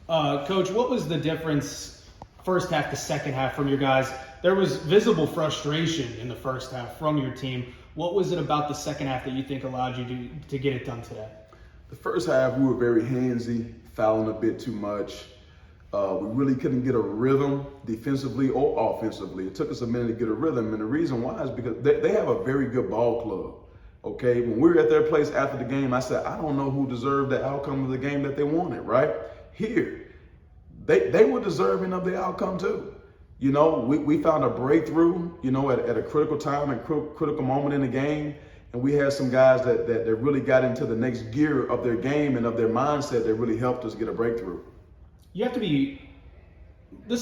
Coach, what was the difference first half to second half from your guys? There was visible frustration in the first half from your team. What was it about the second half that you think allowed you to get it done today? The first half, we were very handsy, fouling a bit too much. We really couldn't get a rhythm defensively or offensively. It took us a minute to get a rhythm, and the reason why is because they have a very good ball club. Okay, when we were at their place after the game, I said, I don't know who deserved the outcome of the game that they wanted, right? Here, they were deserving of the outcome too. You know, we found a breakthrough, you know, at a critical time and critical moment in the game. And we had some guys that really got into the next gear of their game and of their mindset that really helped us get a breakthrough. This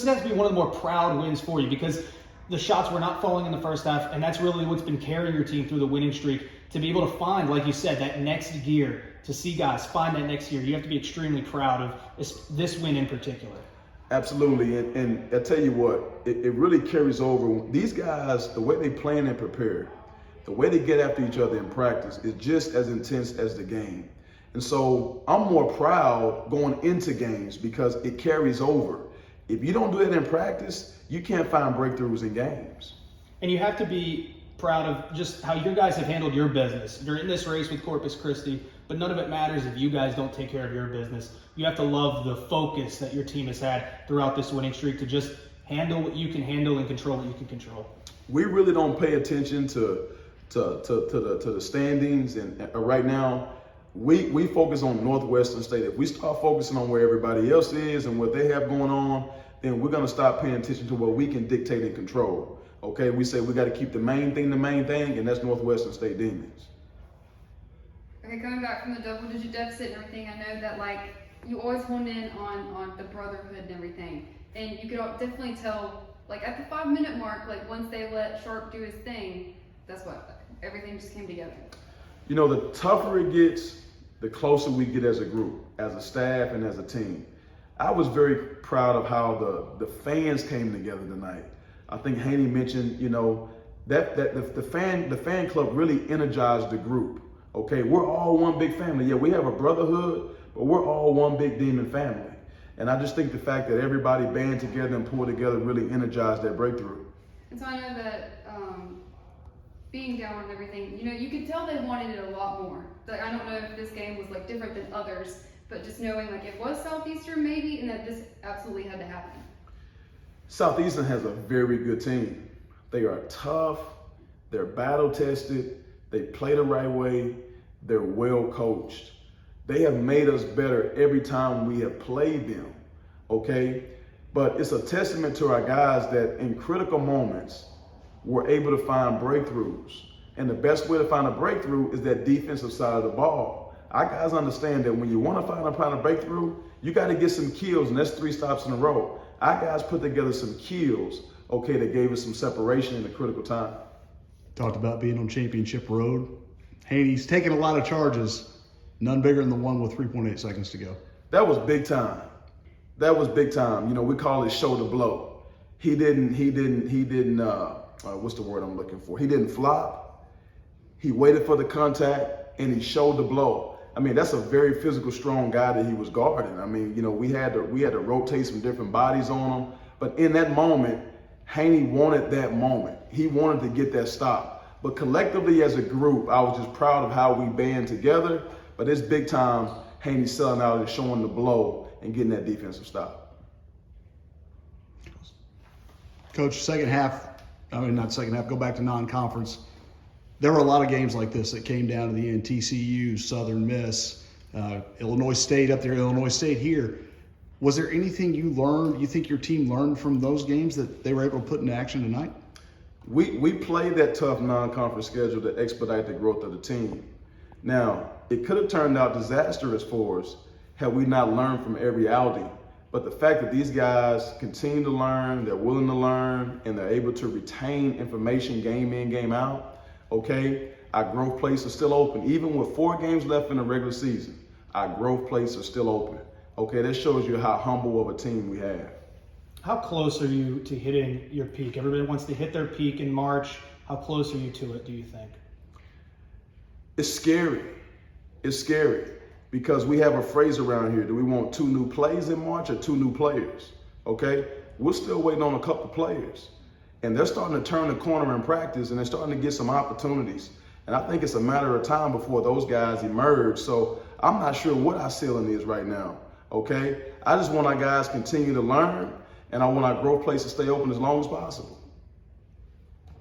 has to be one of the more proud wins for you because the shots were not falling in the first half, and that's really what's been carrying your team through the winning streak. To be able to find, like you said, that next gear, to see guys find that next gear, you have to be extremely proud of this win in particular. Absolutely, and I tell you what, it really carries over. These guys, the way they plan and prepare, the way they get after each other in practice is just as intense as the game. And so I'm more proud going into games because it carries over. If you don't do it in practice, you can't find breakthroughs in games. And you have to be proud of just how your guys have handled your business. You're in this race with Corpus Christi, but none of it matters if you guys don't take care of your business. You have to love the focus that your team has had throughout this winning streak to just handle what you can handle and control what you can control. We really don't pay attention to the standings, and right now we focus on Northwestern State. If we start focusing on where everybody else is and what they have going on, then we're going to stop paying attention to what we can dictate and control. Okay, we say we got to keep the main thing, and that's Northwestern State Demons. Okay, coming back from the double-digit deficit and everything, I know that like you always honed in on the brotherhood and everything, and you could definitely tell like at the 5-minute mark, like once they let Sharp do his thing, that's what everything just came together. You know, the tougher it gets, the closer we get as a group, as a staff, and as a team. I was very proud of how the fans came together tonight. I think Haney mentioned, you know, that the fan club really energized the group. Okay, we're all one big family. Yeah, we have a brotherhood, but we're all one big Demon family. And I just think the fact that everybody band together and pulled together really energized that breakthrough. And so I know that being down and everything, you know, you could tell they wanted it a lot more. Like I don't know if this game was like different than others, but just knowing like it was Southeastern maybe, and that this absolutely had to happen. Southeastern has a very good team. They are tough, they're battle tested, they play the right way, they're well coached. They have made us better every time we have played them, okay? But it's a testament to our guys that in critical moments, we're able to find breakthroughs. And the best way to find a breakthrough is that defensive side of the ball. Our guys understand that when you want to find a breakthrough, you got to get some kills, and that's 3 stops in a row. Our guys put together some kills, okay, that gave us some separation in a critical time. Talked about being on championship road. Haney's taking a lot of charges, none bigger than the one with 3.8 seconds to go. That was big time. That was big time. You know, we call it shoulder blow. He didn't, what's the word I'm looking for? He didn't flop. He waited for the contact and he shoulder blow. I mean, that's a very physical, strong guy that he was guarding. I mean, you know, we had to rotate some different bodies on him. But in that moment, Haney wanted that moment. He wanted to get that stop. But collectively as a group, I was just proud of how we band together. But it's big time, Haney selling out and showing the blow and getting that defensive stop. Coach, go back to non-conference. There were a lot of games like this that came down to the end. TCU, Southern Miss, Illinois State up there, Illinois State here. Was there anything you think your team learned from those games that they were able to put into action tonight? We played that tough non-conference schedule to expedite the growth of the team. Now, it could have turned out disastrous for us had we not learned from every outing. But the fact that these guys continue to learn, they're willing to learn, and they're able to retain information game in, game out, okay, our growth plates are still open. Even with 4 games left in the regular season, our growth plates are still open. Okay, that shows you how humble of a team we have. How close are you to hitting your peak? Everybody wants to hit their peak in March. How close are you to it, do you think? It's scary. It's scary because we have a phrase around here. Do we want 2 new plays in March or 2 new players? Okay, we're still waiting on a couple players. And they're starting to turn the corner in practice, and they're starting to get some opportunities. And I think it's a matter of time before those guys emerge. So I'm not sure what our ceiling is right now, okay? I just want our guys continue to learn, and I want our growth place to stay open as long as possible.